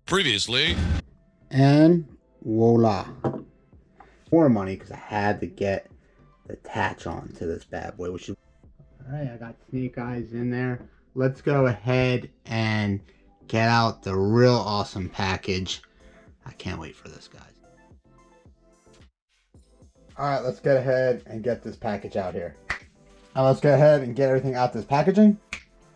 Previously. And voila. More money because I had to get the attach on to this bad boy, which is... Alright, I got Snake Eyes in there. Let's go ahead and get out the real awesome package. I can't wait for this, guys. Alright, let's get ahead and get this package out here. Now let's go ahead and get everything out this packaging.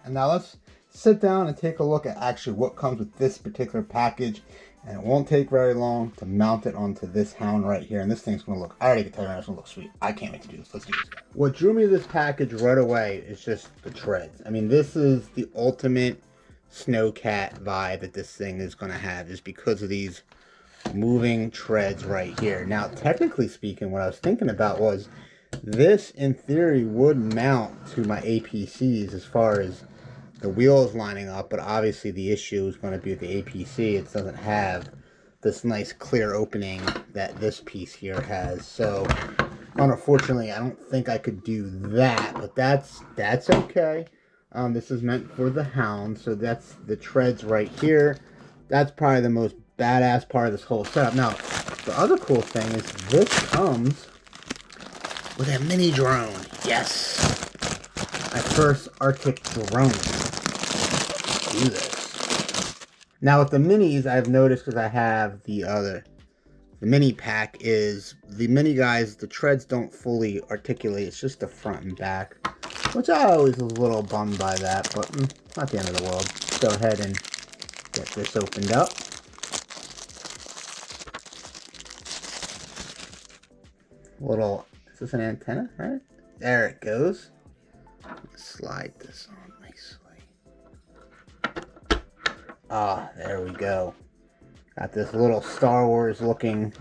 And now let's sit down and take a look at actually what comes with this particular package. And it won't take very long to mount it onto this hound right here. And this thing's going to look, I already can tell you it's going to look sweet. I can't wait to do this. Let's do this. What drew me to this package right away is just the treads. I mean, this is the ultimate Snowcat vibe that this thing is going to have, just because of these moving treads right here. Now, technically speaking, what I was thinking about was this, in theory, would mount to my APCs as far as the wheels lining up, but obviously the issue is going to be with the APC. It doesn't have this nice clear opening that this piece here has. So, unfortunately, I don't think I could do that, but that's okay. This is meant for the hound, so that's the treads right here. That's probably the most badass part of this whole setup. Now, the other cool thing is this comes with a mini drone. Yes! My first Arctic drone. Do this. Now with the minis, I've noticed, because I have the mini pack, is the mini guys, the treads don't fully articulate. It's just the front and back, which I always was a little bummed by that, but not the end of the world. Let's go ahead and get this opened up. Is this an antenna? Right there it goes. Slide this on nicely. Ah, there we go. Got this little Star Wars looking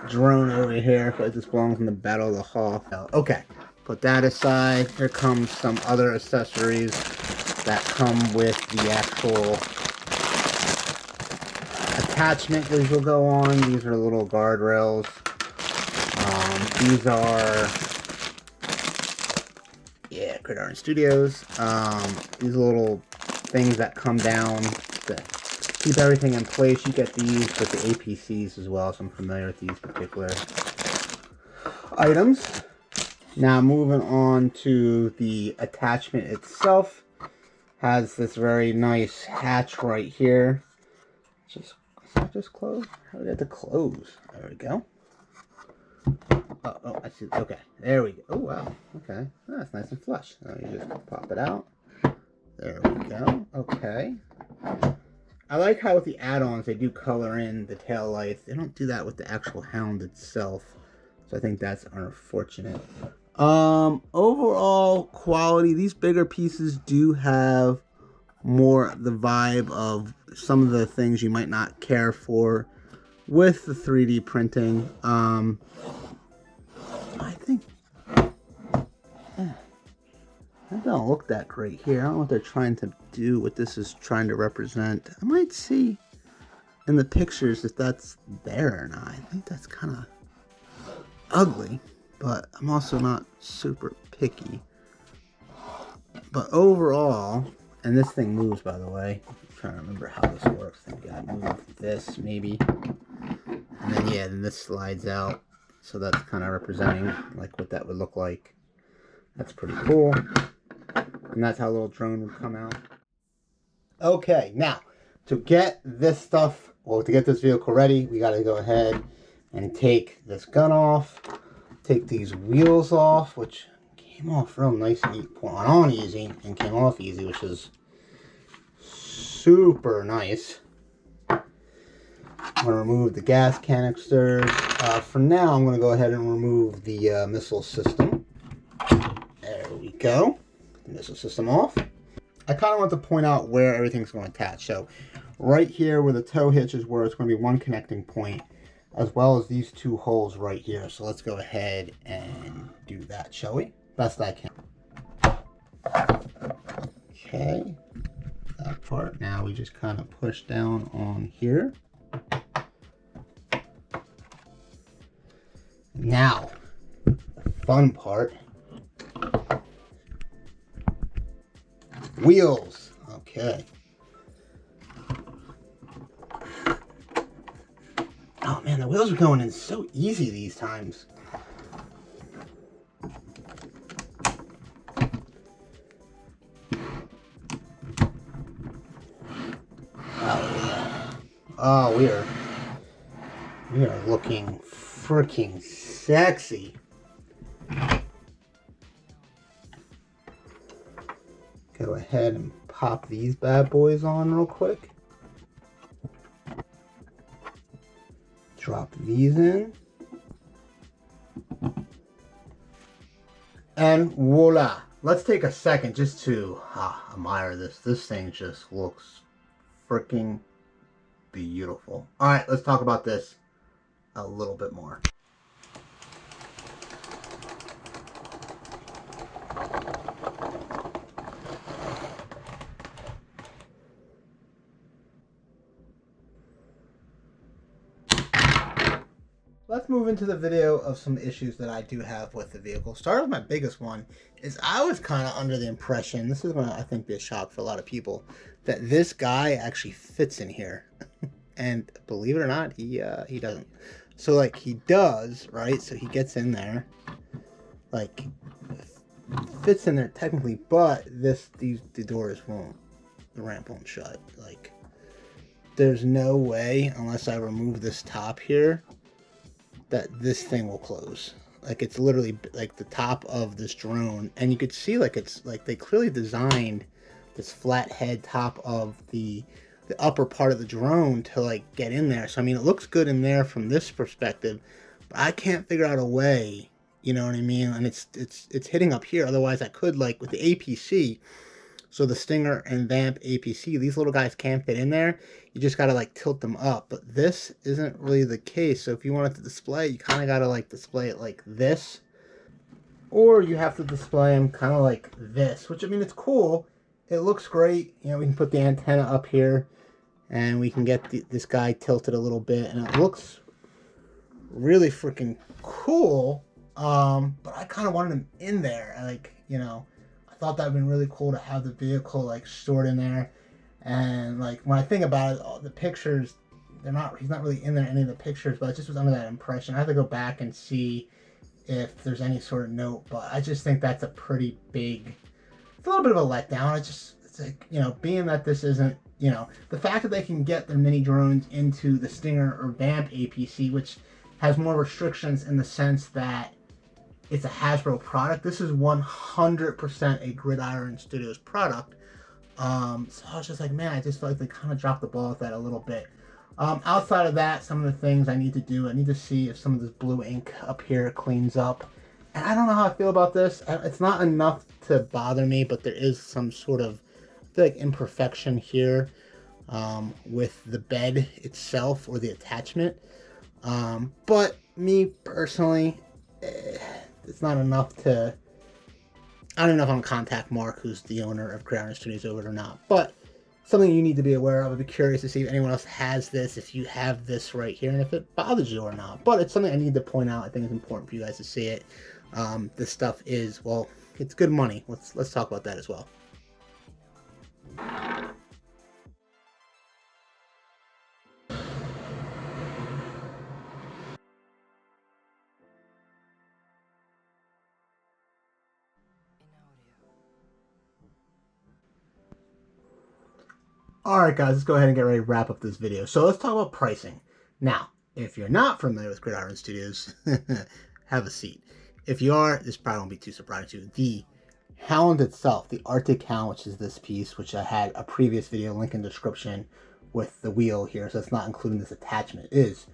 drone over here. But this belongs in the Battle of the Hawk. Okay, put that aside. Here comes some other accessories that come with the actual attachment. These will go on. These are little guardrails. These are, yeah, Gridiron Studios. These little things that come down to keep everything in place. You get these with the APCs as well, so I'm familiar with these particular items. Now moving on to the attachment itself. Has this very nice hatch right here. Is that just closed? How do we get to close? There we go. Oh, I see. Okay, there we go. Oh, wow. Okay, that's nice and flush. Now you just pop it out. There we go. Okay. I like how with the add-ons they do color in the tail lights. They don't do that with the actual hound itself, so I think that's unfortunate. Overall quality, these bigger pieces do have more the vibe of some of the things you might not care for with the 3D printing. I think that don't look that great here. I don't know what they're trying to do, what this is trying to represent. I might see in the pictures if that's there or not. I think that's kind of ugly, but I'm also not super picky. But overall, and this thing moves, by the way. I'm trying to remember how this works. I think I move this maybe, and then yeah, then this slides out. So that's kind of representing like what that would look like. That's pretty cool. And that's how a little drone would come out. Okay, now to get this stuff, well, to get this vehicle ready, we got to go ahead and take this gun off, take these wheels off, which came off real nice and on easy and came off easy, which is super nice. I'm going to remove the gas canisters. For now, I'm going to go ahead and remove the missile system. There we go. The missile system off. I kind of want to point out where everything's going to attach. So right here where the tow hitch is where it's going to be one connecting point, as well as these two holes right here. So let's go ahead and do that, shall we? Best I can. Okay. That part. Now we just kind of push down on here. Now, the fun part. Wheels. Okay. Oh man, the wheels are going in so easy these times. Oh, yeah. Oh, we are looking freaking sexy. Go ahead and pop these bad boys on real quick. Drop these in. And voila. Let's take a second just to admire this. This thing just looks freaking beautiful. Alright, let's talk about this a little bit more. Let's move into the video of some issues that I do have with the vehicle. Start with my biggest one is I was kind of under the impression, this is going to I think be a shock for a lot of people, that this guy actually fits in here. And believe it or not, he doesn't. So like he does, right? So he gets in there, like fits in there technically, but the doors won't, the ramp won't shut. Like there's no way unless I remove this top here that this thing will close. Like it's literally like the top of this drone, and you could see like it's like they clearly designed this flat head top of the upper part of the drone to like get in there. So I mean it looks good in there from this perspective, but I can't figure out a way, you know what I mean? And it's hitting up here. Otherwise I could, like with the APC, so the Stinger and Vamp APC, these little guys can't fit in there. You just gotta like tilt them up. But this isn't really the case. So if you want it to display, you kind of gotta like display it like this. Or you have to display them kind of like this. Which, I mean, it's cool. It looks great. You know, we can put the antenna up here. And we can get this guy tilted a little bit. And it looks really freaking cool. But I kind of wanted him in there. Like, you know, I thought that would have been really cool to have the vehicle like stored in there. And like when I think about it, all the pictures, he's not really in there in any of the pictures, but I just was under that impression. I have to go back and see if there's any sort of note, but I just think that's a pretty big, it's a little bit of a letdown. It's like, you know, being that this isn't, you know, the fact that they can get their mini drones into the Stinger or Vamp APC, which has more restrictions in the sense that it's a Hasbro product. This is 100% a Gridiron Studios product. So I was just like, man, I just feel like they kind of dropped the ball with that a little bit. Outside of that, some of the things I need to do, I need to see if some of this blue ink up here cleans up. And I don't know how I feel about this. It's not enough to bother me, but there is some sort of, I feel like, imperfection here with the bed itself or the attachment. But me personally, it's not enough to, I don't even know if I'm going to contact Mark, who's the owner of Gridiron Studios, over it or not. But something you need to be aware of. I'd be curious to see if anyone else has this, if you have this right here, and if it bothers you or not. But it's something I need to point out. I think it's important for you guys to see it. This stuff is, well, it's good money. Let's talk about that as well. Alright guys, let's go ahead and get ready to wrap up this video. So let's talk about pricing. Now, if you're not familiar with Gridiron Studios, have a seat. If you are, this probably won't be too surprising to you. The Hound itself, the Arctic Hound, which is this piece, which I had a previous video link in the description with the wheel here, so it's not including this attachment, is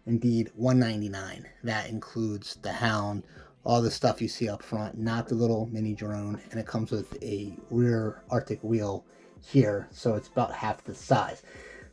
indeed $199. That includes the Hound, all the stuff you see up front, not the little mini drone, and it comes with a rear Arctic wheel here, so it's about half the size.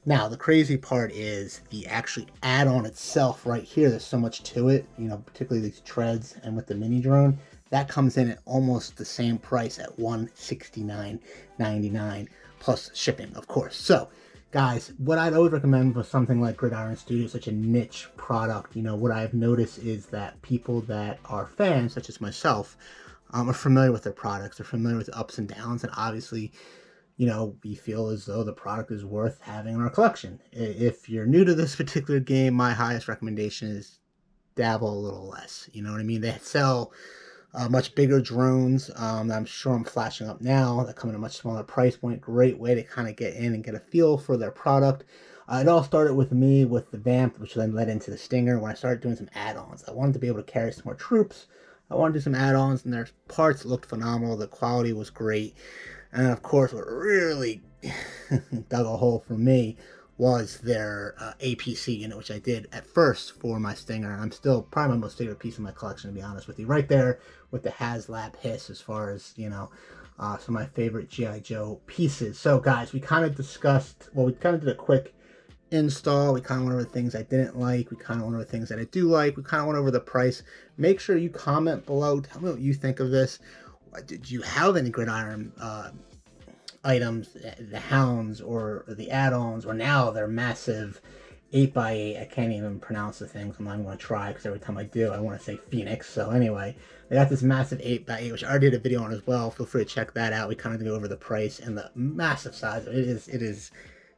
Now the crazy part is the actually add-on itself right here. There's so much to it, you know, particularly these treads, and with the mini drone that comes in at almost the same price at $169.99 plus shipping, of course. So guys, what I'd always recommend for something like Gridiron Studios, such a niche product, you know, what I've noticed is that people that are fans, such as myself, are familiar with their products. They're familiar with the ups and downs, and obviously you know, we feel as though the product is worth having in our collection. If you're new to this particular game, my highest recommendation is dabble a little less. You know what I mean? They sell much bigger drones. I'm sure I'm flashing up now that come at a much smaller price point. Great way to kind of get in and get a feel for their product. It all started with me with the Vamp, which then led into the Stinger when I started doing some add-ons. I wanted to be able to carry some more troops. I wanted to do some add-ons, and their parts looked phenomenal. The quality was great. And of course, what really dug a hole for me was their APC unit, which I did at first for my Stinger. And I'm still probably my most favorite piece of my collection, to be honest with you. Right there with the HasLab Hiss as far as, you know, some of my favorite G.I. Joe pieces. So, guys, we kind of discussed, well, we kind of did a quick install. We kind of went over the things I didn't like. We kind of went over the things that I do like. We kind of went over the price. Make sure you comment below. Tell me what you think of this. Did you have any Gridiron items, the Hounds or the add-ons, or now they're massive 8x8. I can't even pronounce the things. I'm not even going to try because every time I do, I want to say Phoenix. So anyway, they got this massive 8x8, which I already did a video on as well. Feel free to check that out. We kind of go over the price and the massive size. It is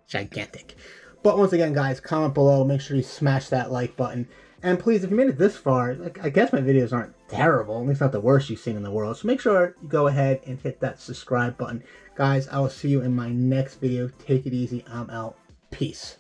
gigantic. But once again, guys, comment below. Make sure you smash that like button. And please, if you made it this far, like, I guess my videos aren't terrible. At least not the worst you've seen in the world. So make sure you go ahead and hit that subscribe button. Guys, I will see you in my next video. Take it easy. I'm out. Peace.